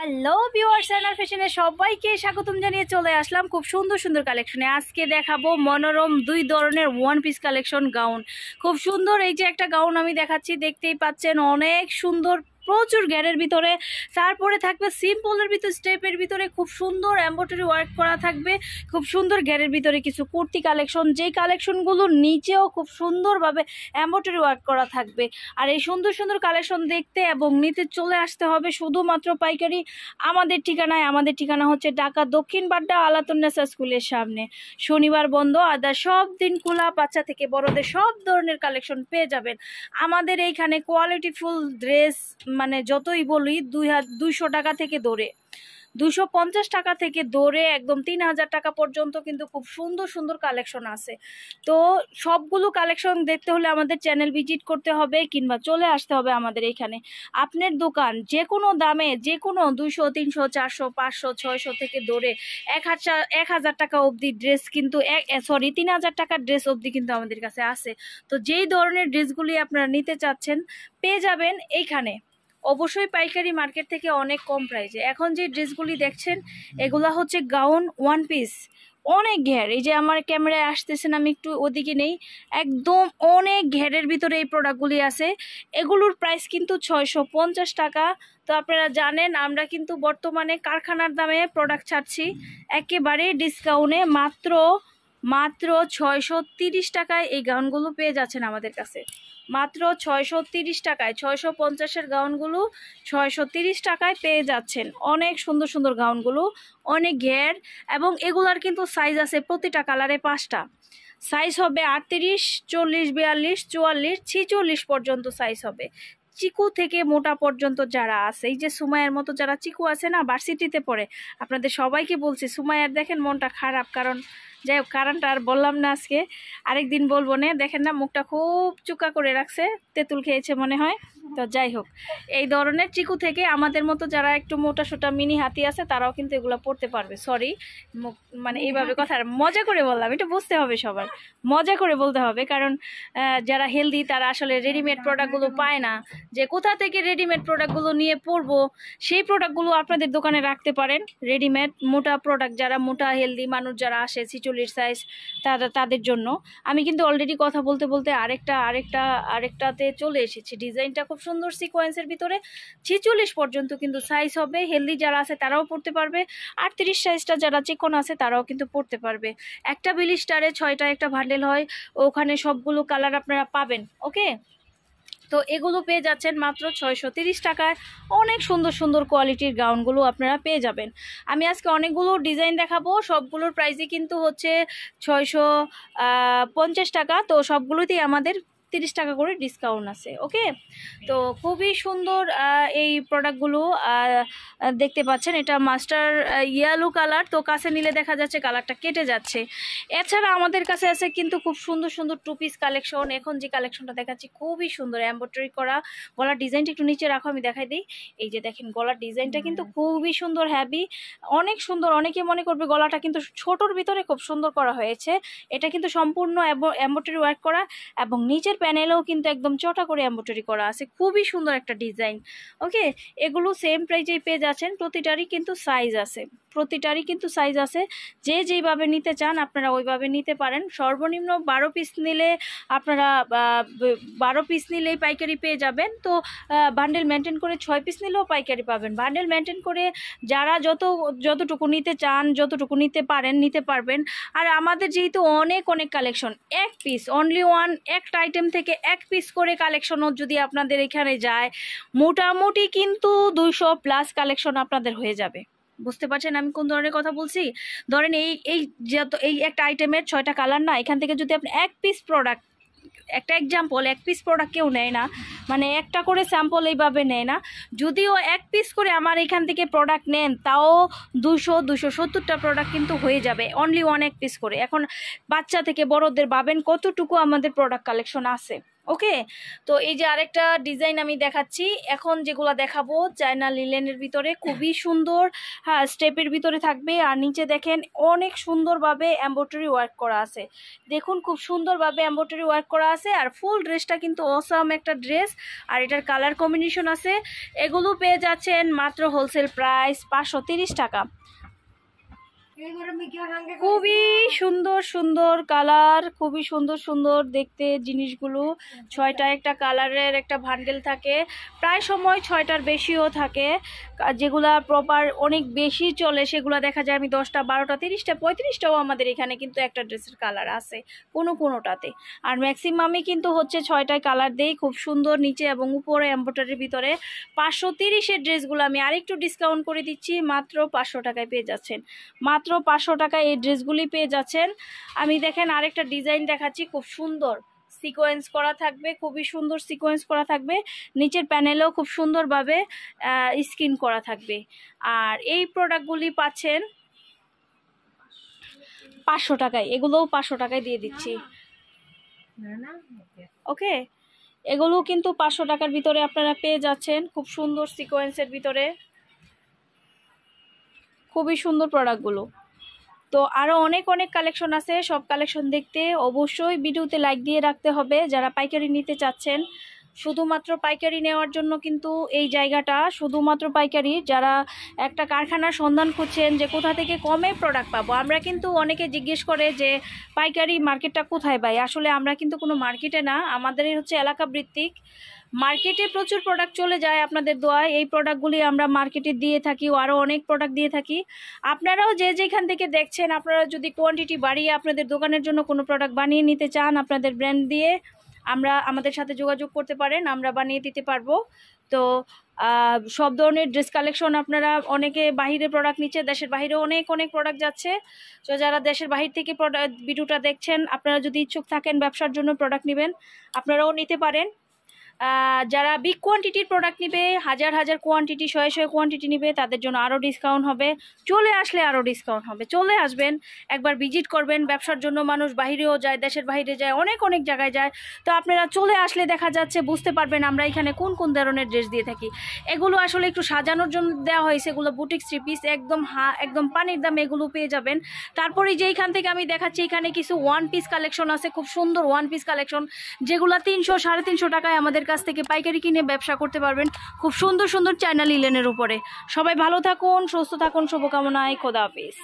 Hello viewers, NR ফ্যাশনে সবাইকে স্বাগতম জানিয়ে চলে আসলাম খুব সুন্দর সুন্দর কালেকশনে। আজকে দেখাবো মনোরম দুই ধরনের ওয়ান পিস কালেকশন গাউন। খুব সুন্দর এই যে একটা গাউন আমি দেখাচ্ছি, দেখতেই পাচ্ছেন অনেক সুন্দর, প্রচুর ঘেরের ভিতরে। তারপরে থাকবে সিম্পলের ভিতরে, স্টেপের ভিতরে খুব সুন্দর এমব্রয়ডারি ওয়ার্ক করা থাকবে। খুব সুন্দর ঘেরের ভিতরে কিছু কুর্তি কালেকশন, যেই কালেকশনগুলো নিচেও খুব সুন্দরভাবে এমব্রয়ডারি ওয়ার্ক করা থাকবে। আর এই সুন্দর সুন্দর কালেকশন দেখতে এবং নিতে চলে আসতে হবে শুধুমাত্র পাইকারি আমাদের ঠিকানায়। আমাদের ঠিকানা হচ্ছে ঢাকা দক্ষিণ বাড্ডা আলাতুন্নেসা স্কুলের সামনে। শনিবার বন্ধ, আদার সব দিন খোলা। বাচ্চা থেকে বড়দের সব ধরনের কালেকশন পেয়ে যাবেন আমাদের এইখানে। কোয়ালিটিফুল ড্রেস মানে যতই বলি 200 টাকা থেকে ধরে 250 টাকা থেকে ধরে একদম 3000 টাকা পর্যন্ত কিন্তু খুব সুন্দর সুন্দর কালেকশন আছে। তো সবগুলো কালেকশন দেখতে হলে আমাদের চ্যানেল ভিজিট করতে হবে কিংবা চলে আসতে হবে আমাদের এইখানে। আপনার দোকান যে কোনো দামে, যে কোনো 200, 300, 400, 500, 600 থেকে ধরে 1000 টাকা অবধি ড্রেস কিন্তু 3000 টাকার ড্রেস অবধি কিন্তু আমাদের কাছে আছে। তো যেই ধরনের ড্রেসগুলি আপনারা নিতে চাচ্ছেন পেয়ে যাবেন এইখানে, অবশ্যই পাইকারি মার্কেট থেকে অনেক কম প্রাইসে। এখন যে ড্রেসগুলি দেখছেন এগুলা হচ্ছে গাউন ওয়ান পিস, অনেক ঘের। এই যে আমার ক্যামেরায় আসতেছেন, আমি একটু ওদিকে নেই, একদম অনেক ঘেরের ভিতরে এই প্রোডাক্টগুলি আছে। এগুলোর প্রাইস কিন্তু 650 টাকা। তো আপনারা জানেন আমরা কিন্তু বর্তমানে কারখানার দামে প্রোডাক্ট ছাড়ছি, একেবারে ডিসকাউন্টে মাত্র 630 টাকায় এই গাউনগুলো পেয়ে যাচ্ছেন আমাদের কাছে। মাত্র 630 টাকায় 650-এর গাউনগুলো 630 টাকায় পেয়ে যাচ্ছেন। অনেক সুন্দর সুন্দর গাউনগুলো, অনেক ঘের, এবং এগুলার কিন্তু সাইজ আছে প্রতিটা কালারে 5টা সাইজ হবে। 38, 40, 42, 44, 46 পর্যন্ত সাইজ হবে। চিকু থেকে মোটা পর্যন্ত যারা আছে, এই যে সুমাইয়ার মতো যারা চিকু আছে না, ভার্সিটিতে পড়ে, আপনাদের সবাইকে বলছি সুমাইয়ার দেখেন মনটা খারাপ, কারণ যাই হোক কারণটা আর বললাম না, আজকে আরেকদিন বলবো না। দেখেন না মুখটা খুব চুকা করে রাখছে, তেঁতুল খেয়েছে মনে হয়। তো যাই হোক, এই ধরনের চিকু থেকে আমাদের মতো যারা একটু মোটা সোটা মিনি হাতি আছে তারাও কিন্তু এগুলো পড়তে পারবে। সরি, মানে এইভাবে কথা মজা করে বললাম, এটা বুঝতে হবে সবার, মজা করে বলতে হবে, কারণ যারা হেলদি তারা আসলে রেডিমেড প্রোডাক্টগুলো পায় না, যে কোথা থেকে রেডিমেড প্রোডাক্টগুলো নিয়ে পরবো। সেই প্রোডাক্টগুলো আপনাদের দোকানে রাখতে পারেন। রেডিমেড মোটা প্রোডাক্ট, যারা মোটা হেলদি মানুষ যারা আসে 46 সাইজ, তাদের জন্য। আমি কিন্তু অলরেডি কথা বলতে বলতে আরেকটাতে চলে এসেছি। ডিজাইনটা খুব সুন্দর সিকোয়েন্সের ভিতরে 46 পর্যন্ত কিন্তু সাইজ হবে। হেলদি যারা আছে তারাও পড়তে পারবে, 38 সাইজটা যারা চিকন আছে তারাও কিন্তু পড়তে পারবে। একটা বিলিস্টারে 6টা একটা ভান্ডেল হয়, ওখানে সবগুলো কালার আপনারা পাবেন। ওকে, তো এগুলো পেয়ে যাচ্ছেন মাত্র 630 টাকায়। অনেক সুন্দর সুন্দর কোয়ালিটির গাউনগুলো আপনারা পেয়ে যাবেন। আমি আজকে অনেকগুলো ডিজাইন দেখাবো, সবগুলোর প্রাইসই কিন্তু হচ্ছে 650 টাকা। তো সবগুলোতেই আমাদের 30 টাকা করে ডিসকাউন্ট আছে। ওকে, তো খুবই সুন্দর এই প্রোডাক্টগুলো দেখতে পাচ্ছেন। এটা মাস্টার ইয়েলো কালার, তো কাছে নিলে দেখা যাচ্ছে কালারটা কেটে যাচ্ছে। এছাড়া আমাদের কাছে আছে কিন্তু খুব সুন্দর সুন্দর টু পিস কালেকশন। এখন যে কালেকশনটা দেখাচ্ছি খুবই সুন্দর, এমব্রয়ডারি করা। গলার ডিজাইনটা একটু নিচে রাখো, আমি দেখাই দিই। এই যে দেখেন গলার ডিজাইনটা কিন্তু খুবই সুন্দর, হ্যাভি, অনেক সুন্দর। অনেকে মনে করবে গলাটা কিন্তু ছোটোর ভিতরে খুব সুন্দর করা হয়েছে। এটা কিন্তু সম্পূর্ণ এমব্রয়ডারি ওয়ার্ক করা, এবং নিচের প্যানেলেও কিন্তু একদম চটা করে এমব্রয়ডারি করা আছে। খুবই সুন্দর একটা ডিজাইন। ওকে, এগুলো সেম প্রাইজেই পেয়ে যাচ্ছেন। প্রতিটারই কিন্তু সাইজ আছে। যে যেইভাবে নিতে চান আপনারা ওইভাবে নিতে পারেন। সর্বনিম্ন 12 পিস নিলে আপনারা 12 পিস নিলেই পাইকারি পেয়ে যাবেন। তো বান্ডেল মেনটেন করে 6 পিস নিলেও পাইকারি পাবেন। বান্ডেল মেনটেন করে যারা যতটুকু নিতে চান, যতটুকু নিতে পারেন নিতে পারবেন। আর আমাদের যেহেতু অনেক কালেকশন, এক পিস অনলি ওয়ান, একটা আইটেম থেকে এক পিস করে কালেকশনও যদি আপনাদের এখানে যায়, মোটামুটি কিন্তু 200+ কালেকশন আপনাদের হয়ে যাবে। বুঝতে পারছেন আমি কোন ধরনের কথা বলছি? ধরেন এই একটা আইটেমের 6টা কালার না, এখান থেকে যদি আপনি এক পিস প্রোডাক্ট, একটা এক্সাম্পল, এক পিস প্রোডাক্ট কেউ নেয় না, মানে একটা করে স্যাম্পল এইভাবে নেয় না। যদিও এক পিস করে আমার এখান থেকে প্রোডাক্ট নেন, তাও 270টা প্রোডাক্ট কিন্তু হয়ে যাবে অনলি ওয়ান এক পিস করে। এখন বাচ্চা থেকে বড়দের ভাবেন কতটুকু আমাদের প্রোডাক্ট কালেকশন আছে। ওকে। তো এই যে আরেকটা ডিজাইন আমি দেখাচ্ছি এখন, যেগুলো দেখাবো চায়না লিলেনের ভিতরে খুবই সুন্দর, হ্যাঁ স্টেপের ভিতরে থাকবে। আর নিচে দেখেন অনেক সুন্দরভাবে এমব্রয়ডারি ওয়ার্ক করা আছে, দেখুন খুব সুন্দরভাবে এমব্রয়ডারি ওয়ার্ক করা আছে। আর ফুল ড্রেসটা কিন্তু অসাম একটা ড্রেস, আর এটার কালার কম্বিনেশন আছে। এগুলো পেয়ে যাচ্ছেন মাত্র হোলসেল প্রাইস 530 টাকা। খুবই সুন্দর সুন্দর কালার, খুবই সুন্দর সুন্দর দেখতে জিনিসগুলো। 6টা একটা কালারের একটা বান্ডেল থাকে, প্রায় সময় 6টার বেশিও থাকে। যেগুলা প্রপার অনেক বেশি চলে সেগুলো দেখা যায় আমি 10টা 12টা 30টা 35টাও আমাদের এখানে কিন্তু একটা ড্রেসের কালার আছে কোনোটাতে। আর ম্যাক্সিমামই কিন্তু হচ্ছে 6টায় কালার দেই, খুব সুন্দর নিচে এবং উপরে এমব্রয়ডারির ভিতরে। 530-এর ড্রেসগুলো আমি আরেকটু ডিসকাউন্ট করে দিচ্ছি, মাত্র 500 টাকায় পেয়ে যাচ্ছেন, মাত্র 500 টাকায় এই ড্রেসগুলি পেয়ে যাচ্ছেন। আমি দেখেন আরেকটা ডিজাইন দেখাচ্ছি, খুব সুন্দর সিকোয়েন্স করা থাকবে, খুবই সুন্দর সিকোয়েন্স করা থাকবে, নিচের প্যানেলেও খুব সুন্দরভাবে স্ক্রিন করা থাকবে। আর এই প্রোডাক্টগুলি পাচ্ছেন 500 টাকায়, এগুলোও 500 টাকায় দিয়ে দিচ্ছি। ওকে, এগুলো কিন্তু 500 টাকার ভিতরে আপনারা পেয়ে যাচ্ছেন, খুব সুন্দর সিকোয়েন্সের ভিতরে, খুবই সুন্দর প্রোডাক্টগুলো। তো আরও অনেক কালেকশন আছে, সব কালেকশন দেখতে অবশ্যই ভিডিওতে লাইক দিয়ে রাখতে হবে। যারা পাইকারি নিতে চাচ্ছেন, শুধুমাত্র পাইকারি নেওয়ার জন্য কিন্তু এই জায়গাটা, শুধুমাত্র পাইকারি। যারা একটা কারখানার সন্ধান খুঁজছেন যে কোথা থেকে কমে প্রোডাক্ট পাবো, আমরা কিন্তু অনেকে জিজ্ঞেস করে যে পাইকারি মার্কেটটা কোথায় পাই, আসলে আমরা কিন্তু কোনো মার্কেটে না, আমাদের হচ্ছে এলাকা ভিত্তিক। মার্কেটে প্রচুর প্রোডাক্ট চলে যায় আপনাদের দোয়ায়, এই প্রোডাক্টগুলি আমরা মার্কেটে দিয়ে থাকি, আরও অনেক প্রোডাক্ট দিয়ে থাকি। আপনারাও যে যেখান থেকে দেখছেন, আপনারা যদি কোয়ান্টিটি বাড়িয়ে আপনাদের দোকানের জন্য কোনো প্রোডাক্ট বানিয়ে নিতে চান আপনাদের ব্র্যান্ড দিয়ে, আমাদের সাথে যোগাযোগ করতে পারেন, আমরা বানিয়ে দিতে পারবো। তো সব ধরনের ড্রেস কালেকশন, আপনারা অনেকে বাহিরে প্রোডাক্ট নিচ্ছে, দেশের বাইরেও অনেক প্রোডাক্ট যাচ্ছে। তো যারা দেশের বাহির থেকে ভিডিওটা দেখছেন, আপনারা যদি ইচ্ছুক থাকেন ব্যবসার জন্য প্রোডাক্ট নেবেন, আপনারাও নিতে পারেন। যারা বিগ কোয়ান্টিটির প্রোডাক্ট নিবে, হাজার কোয়ান্টিটি 100 কোয়ান্টিটি নিবে, তাদের জন্য আরও ডিসকাউন্ট হবে। চলে আসলে আরও ডিসকাউন্ট হবে, চলে আসবেন, একবার ভিজিট করবেন। ব্যবসার জন্য মানুষ বাইরেও যায়, দেশের বাইরে যায়, অনেক জায়গায় যায়। তো আপনারা চলে আসলে দেখা যাচ্ছে বুঝতে পারবেন আমরা এখানে কোন ধরনের ড্রেস দিয়ে থাকি। এগুলো আসলে একটু সাজানোর জন্য দেওয়া হয়েছে, এগুলো বুটিক 3 পিস, একদম পানির দামে এগুলো পেয়ে যাবেন। তারপরে যে এইখান থেকে আমি দেখাচ্ছি, এখানে কিছু 1 পিস কালেকশন আছে, খুব সুন্দর 1 পিস কালেকশন, যেগুলো 300 350 টাকায় আমাদের কাছ থেকে পাইকারি কিনে ব্যবসা করতে পারবেন, খুব সুন্দর চায়না লিলেনের উপরে। সবাই ভালো থাকুন, সুস্থ থাকুন, শুভকামনায়, খোদা হাফেজ।